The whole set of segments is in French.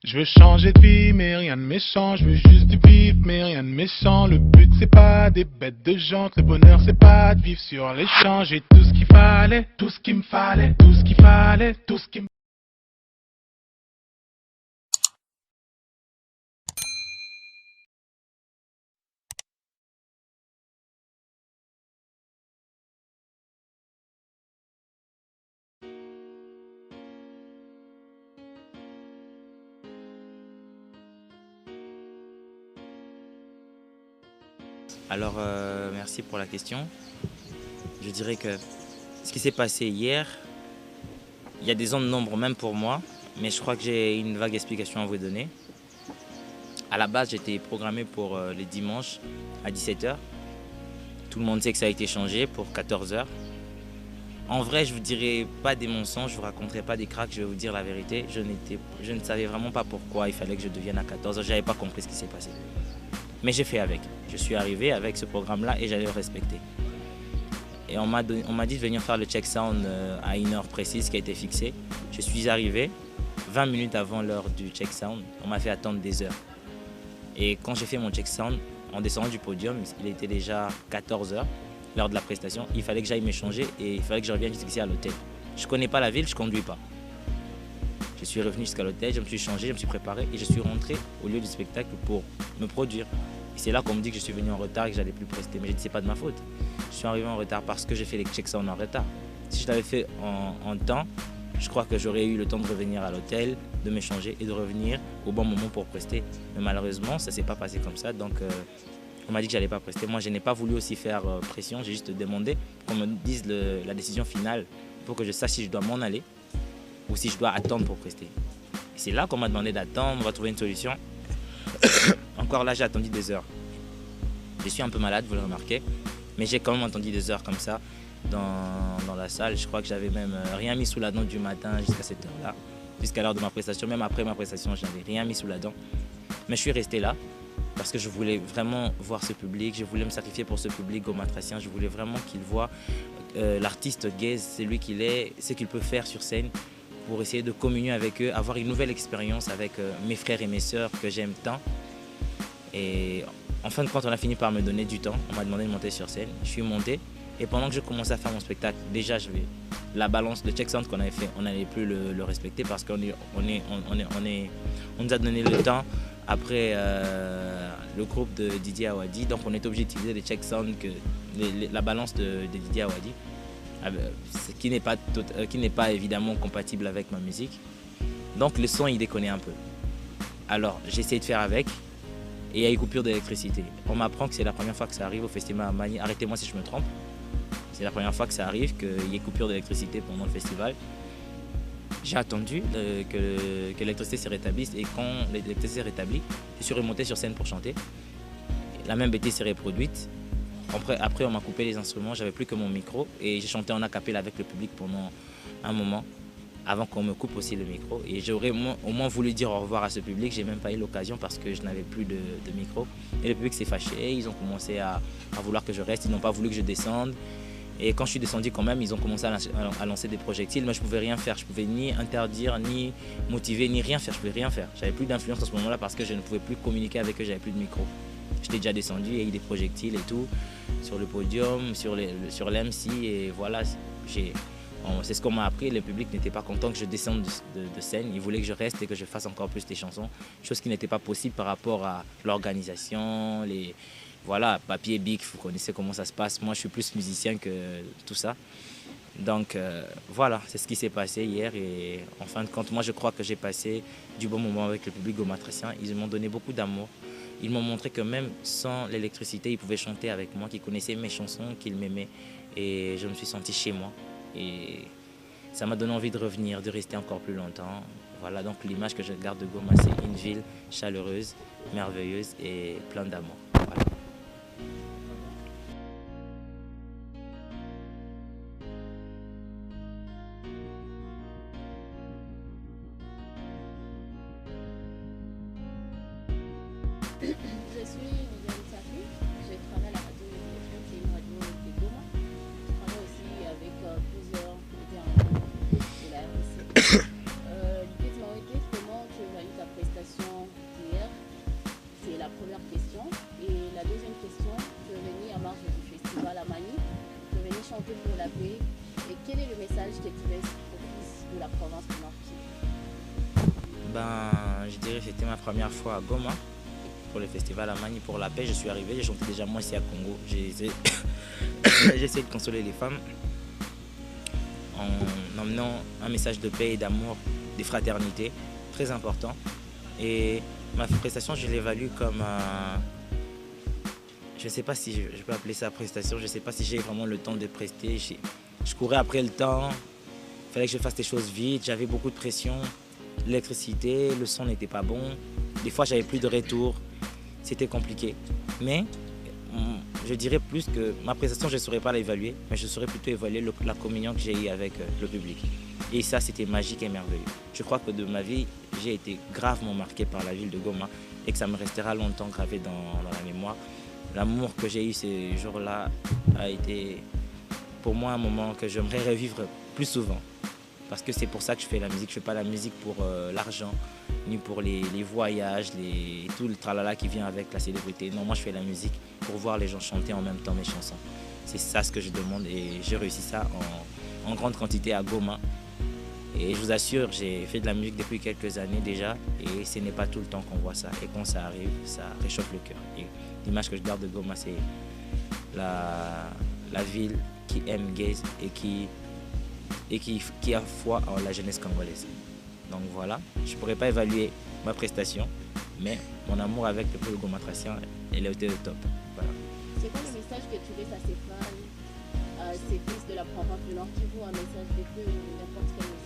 Je veux changer de vie, mais rien de méchant. Je veux juste du vif, mais rien de méchant. Le but, c'est pas des bêtes de gens. Le bonheur, c'est pas de vivre sur les champs. J'ai tout ce qu'il fallait, tout ce qu'il me fallait, tout ce qu'il fallait, tout ce qu'il me... Alors, merci pour la question. Je dirais que ce qui s'est passé hier, il y a des zones d'ombre même pour moi, mais je crois que j'ai une vague explication à vous donner. À la base, j'étais programmé pour les dimanches à 17 h. Tout le monde sait que ça a été changé pour 14 h. En vrai, je ne vous dirai pas des mensonges, je ne vous raconterai pas des cracks, je vais vous dire la vérité. Je ne savais vraiment pas pourquoi il fallait que je devienne à 14 h. Je n'avais pas compris ce qui s'est passé. Mais j'ai fait avec. Je suis arrivé avec ce programme-là et j'allais le respecter. Et on m'a dit de venir faire le check sound à une heure précise qui a été fixée. Je suis arrivé 20 minutes avant l'heure du check sound. On m'a fait attendre des heures. Et quand j'ai fait mon check sound, en descendant du podium, il était déjà 14 h, l'heure de la prestation. Il fallait que j'aille me changer et il fallait que je revienne jusqu'ici à l'hôtel. Je ne connais pas la ville, je ne conduis pas. Je suis revenu jusqu'à l'hôtel, je me suis changé, je me suis préparé et je suis rentré au lieu du spectacle pour me produire. Et c'est là qu'on me dit que je suis venu en retard et que j'allais plus prester. Mais j'ai dit c'est pas de ma faute. Je suis arrivé en retard parce que j'ai fait les checks sound en retard. Si je l'avais fait en temps, je crois que j'aurais eu le temps de revenir à l'hôtel, de me changer et de revenir au bon moment pour prester. Mais malheureusement, ça ne s'est pas passé comme ça. Donc on m'a dit que j'allais pas prester. Moi, je n'ai pas voulu aussi faire pression. J'ai juste demandé qu'on me dise la décision finale pour que je sache si je dois m'en aller ou si je dois attendre pour prester. Et c'est là qu'on m'a demandé d'attendre, on va trouver une solution. Encore là, j'ai attendu des heures. Je suis un peu malade, vous le remarquez, mais j'ai quand même attendu des heures comme ça dans la salle. Je crois que j'avais même rien mis sous la dent du matin jusqu'à cette heure-là, jusqu'à l'heure de ma prestation. Même après ma prestation, je n'avais rien mis sous la dent. Mais je suis resté là parce que je voulais vraiment voir ce public, je voulais me sacrifier pour ce public gomatracien. Je voulais vraiment qu'il voit l'artiste Gaze, c'est lui qu'il est, ce qu'il peut faire sur scène, pour essayer de communier avec eux, avoir une nouvelle expérience avec mes frères et mes sœurs que j'aime tant. Et en fin de compte, on a fini par me donner du temps. On m'a demandé de monter sur scène. Je suis monté et pendant que je commençais à faire mon spectacle, déjà la balance, le check sound qu'on avait fait, on n'allait plus le respecter parce qu'on nous a donné le temps après le groupe de Didier Awadi. Donc on était obligé d'utiliser les check sound, la balance de Didier Awadi, qui n'est pas évidemment compatible avec ma musique. Donc le son il déconnait un peu. Alors j'ai essayé de faire avec. Et il y a eu coupure d'électricité. On m'apprend que c'est la première fois que ça arrive au festival à Magny. Arrêtez-moi si je me trompe. C'est la première fois que ça arrive, qu'il y ait coupure d'électricité pendant le festival. J'ai attendu que l'électricité se rétablisse et quand l'électricité s'est rétablie, je suis remonté sur scène pour chanter. La même bêtise s'est reproduite. Après, on m'a coupé les instruments, j'avais plus que mon micro et j'ai chanté en acapella avec le public pendant un moment, avant qu'on me coupe aussi le micro. Et j'aurais au moins voulu dire au revoir à ce public. J'ai même pas eu l'occasion parce que je n'avais plus de micro. Et le public s'est fâché, ils ont commencé à vouloir que je reste, ils n'ont pas voulu que je descende. Et quand je suis descendu quand même, ils ont commencé à lancer des projectiles. Mais je ne pouvais rien faire, je ne pouvais ni interdire, ni motiver, ni rien faire. Je ne pouvais rien faire. J'avais plus d'influence à ce moment-là parce que je ne pouvais plus communiquer avec eux, j'avais plus de micro. J'étais déjà descendu, il y a eu des projectiles et tout, sur le podium, sur l'MC et voilà. C'est ce qu'on m'a appris, le public n'était pas content que je descende de scène, il voulait que je reste et que je fasse encore plus des chansons, chose qui n'était pas possible par rapport à l'organisation, voilà, papier, bic, vous connaissez comment ça se passe, moi je suis plus musicien que tout ça. Donc voilà, c'est ce qui s'est passé hier et en fin de compte, moi je crois que j'ai passé du bon moment avec le public gomatracien, ils m'ont donné beaucoup d'amour. Ils m'ont montré que même sans l'électricité, ils pouvaient chanter avec moi, qu'ils connaissaient mes chansons, qu'ils m'aimaient et je me suis senti chez moi. Et ça m'a donné envie de revenir, de rester encore plus longtemps. Voilà donc l'image que je garde de Goma, c'est une ville chaleureuse, merveilleuse et pleine d'amour. Voilà. Je suis Liliane Safi, je travaille à la radio FM, c'est une radio de Goma. Je travaille aussi avec plusieurs médias de la RDC. L'idée de comment tu évalues ta prestation. Je dirais que c'était ma première fois à Goma pour le festival Amani pour la paix. Je suis arrivé, j'ai chanté déjà moi ici à Congo. J'ai essayé de consoler les femmes en emmenant un message de paix et d'amour, de fraternité, très important. Et ma prestation, je l'évalue comme je ne sais pas si je peux appeler ça prestation, je ne sais pas si j'ai vraiment le temps de prester. Je courais après le temps, il fallait que je fasse des choses vite, j'avais beaucoup de pression, l'électricité, le son n'était pas bon. Des fois, j'avais plus de retour, c'était compliqué. Mais je dirais plus que ma prestation, je ne saurais pas l'évaluer, mais je saurais plutôt évaluer la communion que j'ai eue avec le public. Et ça, c'était magique et merveilleux. Je crois que de ma vie, j'ai été gravement marqué par la ville de Goma et que ça me restera longtemps gravé dans la mémoire. L'amour que j'ai eu ces jours-là a été pour moi un moment que j'aimerais revivre plus souvent. Parce que c'est pour ça que je fais la musique. Je ne fais pas la musique pour l'argent, ni pour les voyages, tout le tralala qui vient avec la célébrité. Non, moi je fais la musique pour voir les gens chanter en même temps mes chansons. C'est ça ce que je demande et j'ai réussi ça en grande quantité à Goma. Et je vous assure, j'ai fait de la musique depuis quelques années déjà et ce n'est pas tout le temps qu'on voit ça. Et quand ça arrive, ça réchauffe le cœur. Et l'image que je garde de Goma, c'est la ville qui aime Gaze et qui a foi en la jeunesse congolaise. Donc voilà, je ne pourrais pas évaluer ma prestation, mais mon amour avec le peuple gomatracien, elle a été au top. Voilà. C'est quoi le message que tu laisses à ces fans, ces fils de la province de Nord Kivu, un message de paix ou n'importe quel message?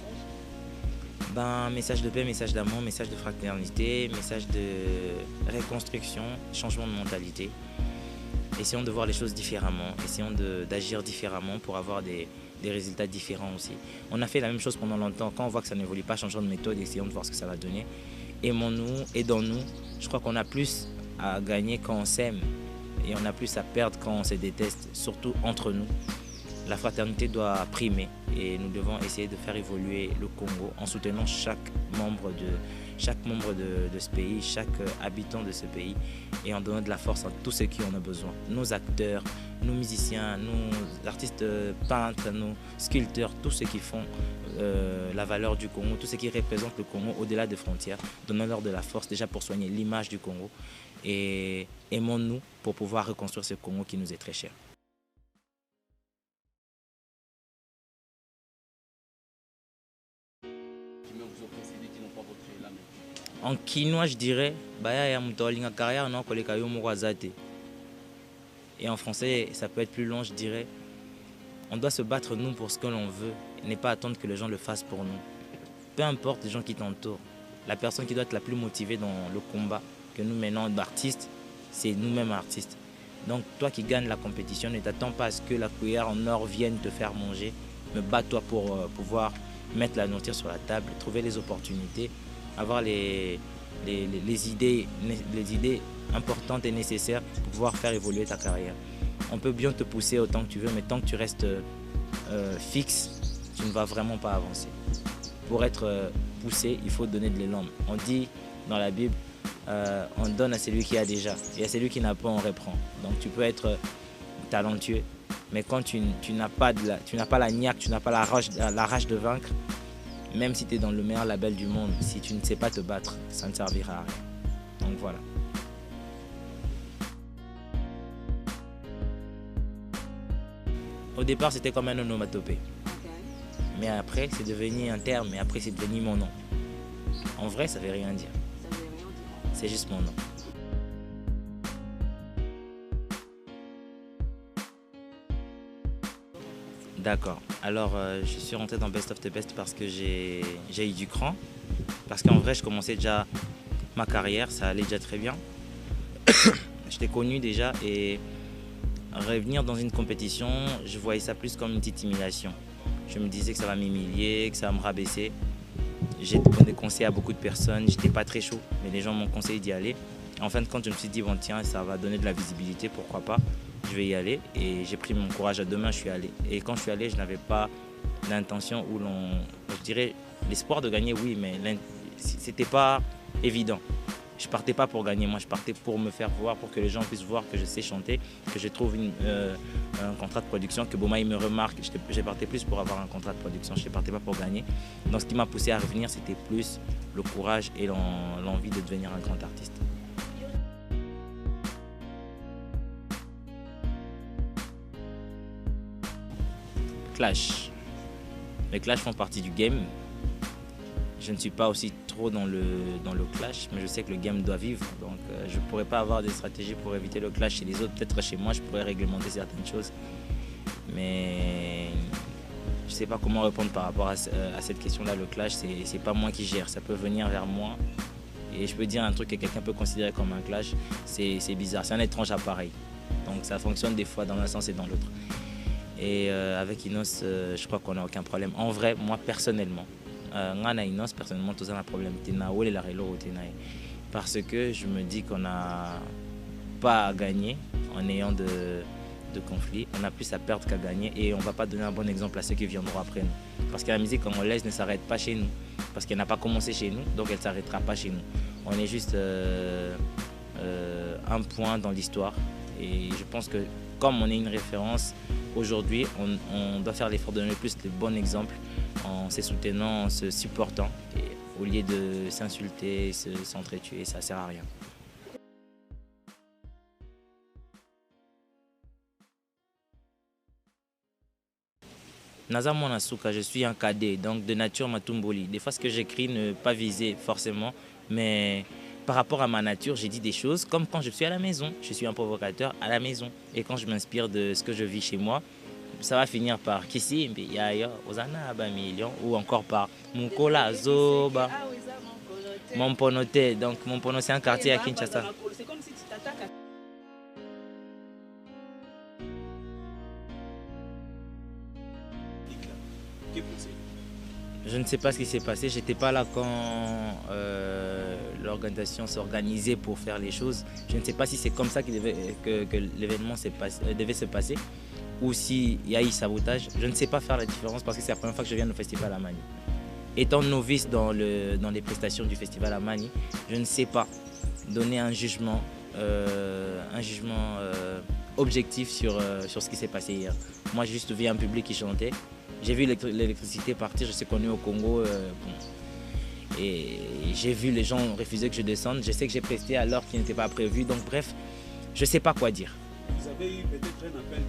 Message de paix, message d'amour, message de fraternité, message de reconstruction, changement de mentalité. Essayons de voir les choses différemment, essayons d'agir différemment pour avoir des résultats différents aussi. On a fait la même chose pendant longtemps. Quand on voit que ça n'évolue pas, changeons de méthode, essayons de voir ce que ça va donner. Aimons-nous, aidons-nous. Je crois qu'on a plus à gagner quand on s'aime et on a plus à perdre quand on se déteste, surtout entre nous. La fraternité doit primer et nous devons essayer de faire évoluer le Congo en soutenant chaque membre de ce pays, chaque habitant de ce pays et en donnant de la force à tous ceux qui en ont besoin. Nos acteurs, nos musiciens, nos artistes peintres, nos sculpteurs, tous ceux qui font la valeur du Congo, tous ceux qui représentent le Congo au-delà des frontières, donnons-leur de la force déjà pour soigner l'image du Congo et aimons-nous pour pouvoir reconstruire ce Congo qui nous est très cher. En quinois, je dirais, et en français, ça peut être plus long, je dirais, on doit se battre nous pour ce que l'on veut et ne pas attendre que les gens le fassent pour nous. Peu importe les gens qui t'entourent, la personne qui doit être la plus motivée dans le combat que nous menons d'artistes, c'est nous-mêmes artistes. Donc toi qui gagnes la compétition, ne t'attends pas à ce que la cuillère en or vienne te faire manger, mais bats-toi pour pouvoir mettre la nourriture sur la table, trouver les opportunités, avoir les idées importantes et nécessaires pour pouvoir faire évoluer ta carrière. On peut bien te pousser autant que tu veux, mais tant que tu restes fixe, tu ne vas vraiment pas avancer. Pour être poussé, il faut donner de l'élan. On dit dans la Bible, on donne à celui qui a déjà, et à celui qui n'a pas, on reprend. Donc tu peux être talentueux, mais quand tu n'as pas la niaque, tu n'as pas la rage de vaincre, même si tu es dans le meilleur label du monde, si tu ne sais pas te battre, ça ne servira à rien. Donc voilà. Au départ, c'était comme un onomatopée. Okay. Mais après, c'est devenu un terme et après, c'est devenu mon nom. En vrai, ça ne veut rien dire. C'est juste mon nom. D'accord. Alors, je suis rentré dans Best of the Best parce que j'ai eu du cran. Parce qu'en vrai, je commençais déjà ma carrière, ça allait déjà très bien. J'étais connu déjà et revenir dans une compétition, je voyais ça plus comme une petite humiliation. Je me disais que ça va m'humilier, que ça va me rabaisser. J'ai donné conseil à beaucoup de personnes, j'étais pas très chaud, mais les gens m'ont conseillé d'y aller. En fin de compte, je me suis dit, bon tiens, ça va donner de la visibilité, pourquoi pas. Je vais y aller et j'ai pris mon courage à deux mains, je suis allé. Et quand je suis allé, je n'avais pas l'intention ou je dirais l'espoir de gagner, oui, mais c'était pas évident. Je partais pas pour gagner, moi je partais pour me faire voir, pour que les gens puissent voir que je sais chanter, que je trouve un contrat de production, que Boma il me remarque. Je partais plus pour avoir un contrat de production, je ne partais pas pour gagner. Donc ce qui m'a poussé à revenir, c'était plus le courage et l'envie de devenir un grand artiste. Clash. Les clashs font partie du game. Je ne suis pas aussi trop dans le clash, mais je sais que le game doit vivre. Donc je ne pourrais pas avoir des stratégies pour éviter le clash chez les autres. Peut-être chez moi, je pourrais réglementer certaines choses. Mais je ne sais pas comment répondre par rapport à cette question-là. Le clash, ce n'est pas moi qui gère. Ça peut venir vers moi. Et je peux dire un truc que quelqu'un peut considérer comme un clash. C'est bizarre. C'est un étrange appareil. Donc ça fonctionne des fois dans un sens et dans l'autre. Et avec Inos, je crois qu'on n'a aucun problème. En vrai, moi personnellement, Inos, personnellement, tout ça un problème. Parce que je me dis qu'on n'a pas à gagner en ayant de conflits. On a plus à perdre qu'à gagner et on ne va pas donner un bon exemple à ceux qui viendront après nous. Parce que la musique congolaise ne s'arrête pas chez nous. Parce qu'elle n'a pas commencé chez nous, donc elle ne s'arrêtera pas chez nous. On est juste un point dans l'histoire. Et je pense que comme on est une référence, aujourd'hui, on doit faire l'effort de donner plus de bons exemples en se soutenant, en se supportant, et au lieu de s'insulter, s'entretuer, ça ne sert à rien. Naza Monasuka, je suis un cadet, donc de nature Matumboli. Des fois, ce que j'écris ne pas viser forcément, mais par rapport à ma nature, j'ai dit des choses comme quand je suis à la maison. Je suis un provocateur à la maison. Et quand je m'inspire de ce que je vis chez moi, ça va finir par Kissi, Yaya, Ozana, Abamilion, ou encore par Mukola, Zoba, Momponoté. Donc Mompono, c'est un quartier à Kinshasa. C'est comme si tu t'attaques à... Je ne sais pas ce qui s'est passé. Je n'étais pas là quand l'organisation s'organisait pour faire les choses. Je ne sais pas si c'est comme ça que l'événement devait se passer ou s'il y a eu sabotage. Je ne sais pas faire la différence parce que c'est la première fois que je viens au Festival Amani. Étant novice dans les prestations du Festival Amani, je ne sais pas donner un jugement objectif sur ce qui s'est passé hier. Moi, j'ai juste vu un public qui chantait. J'ai vu l'électricité partir, je sais qu'on est au Congo. Et j'ai vu les gens refuser que je descende. Je sais que j'ai presté à l'heure qui n'était pas prévue. Donc bref, je ne sais pas quoi dire. Vous avez eu peut-être un appel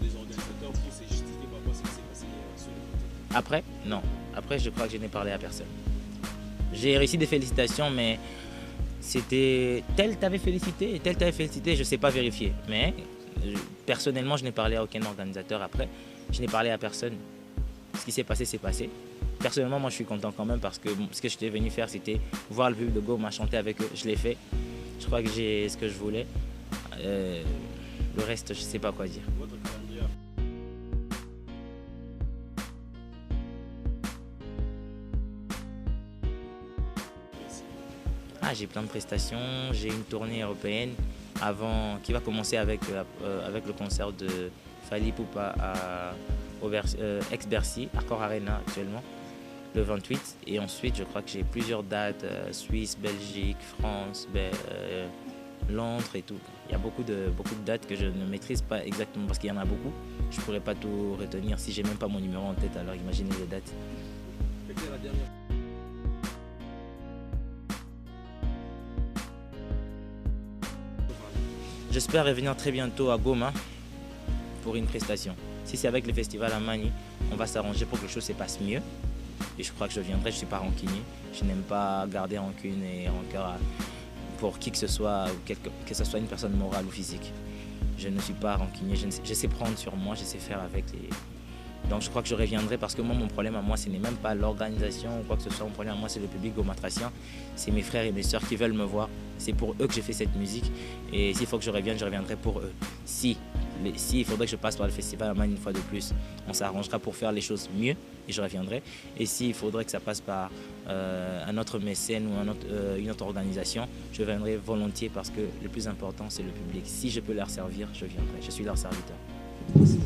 des organisateurs pour se justifier par rapport à ce qui s'est passé sur le côté? Après, non. Après, je crois que je n'ai parlé à personne. J'ai reçu des félicitations, mais c'était tel t'avait félicité et tel t'avait félicité, je ne sais pas vérifier. Mais personnellement, je n'ai parlé à aucun organisateur après. Je n'ai parlé à personne. Ce qui s'est passé, c'est passé. Personnellement, moi, je suis content quand même parce que ce que je suis venu faire, c'était voir le public de Goma chanter avec eux. Je l'ai fait. Je crois que j'ai ce que je voulais. Le reste, je ne sais pas quoi dire. Votre calendrier. J'ai plein de prestations. J'ai une tournée européenne qui va commencer avec le concert de Fally Ipupa au ex-Bercy, Accor Arena actuellement, le 28. Et ensuite, je crois que j'ai plusieurs dates, Suisse, Belgique, France, Londres et tout. Il y a beaucoup de dates que je ne maîtrise pas exactement parce qu'il y en a beaucoup. Je ne pourrais pas tout retenir si je n'ai même pas mon numéro en tête, alors imaginez les dates. C'était la dernière. J'espère revenir très bientôt à Goma pour une prestation. Si c'est avec le festival Amani, on va s'arranger pour que les choses se passent mieux. Et je crois que je viendrai, je ne suis pas rancunier. Je n'aime pas garder rancune et rancœur pour qui que ce soit, que ce soit une personne morale ou physique. Je ne suis pas rancunier, je sais prendre sur moi, je sais faire avec. Donc je crois que je reviendrai parce que moi, mon problème à moi, ce n'est même pas l'organisation ou quoi que ce soit. Mon problème à moi, c'est le public gomatracien. C'est mes frères et mes sœurs qui veulent me voir. C'est pour eux que j'ai fait cette musique. Et s'il faut que je reviendrai pour eux. Si il faudrait que je passe par le festival Amani une fois de plus, on s'arrangera pour faire les choses mieux et je reviendrai. Et s'il faudrait que ça passe par un autre mécène ou une autre organisation, je viendrai volontiers parce que le plus important, c'est le public. Si je peux leur servir, je viendrai. Je suis leur serviteur. Merci.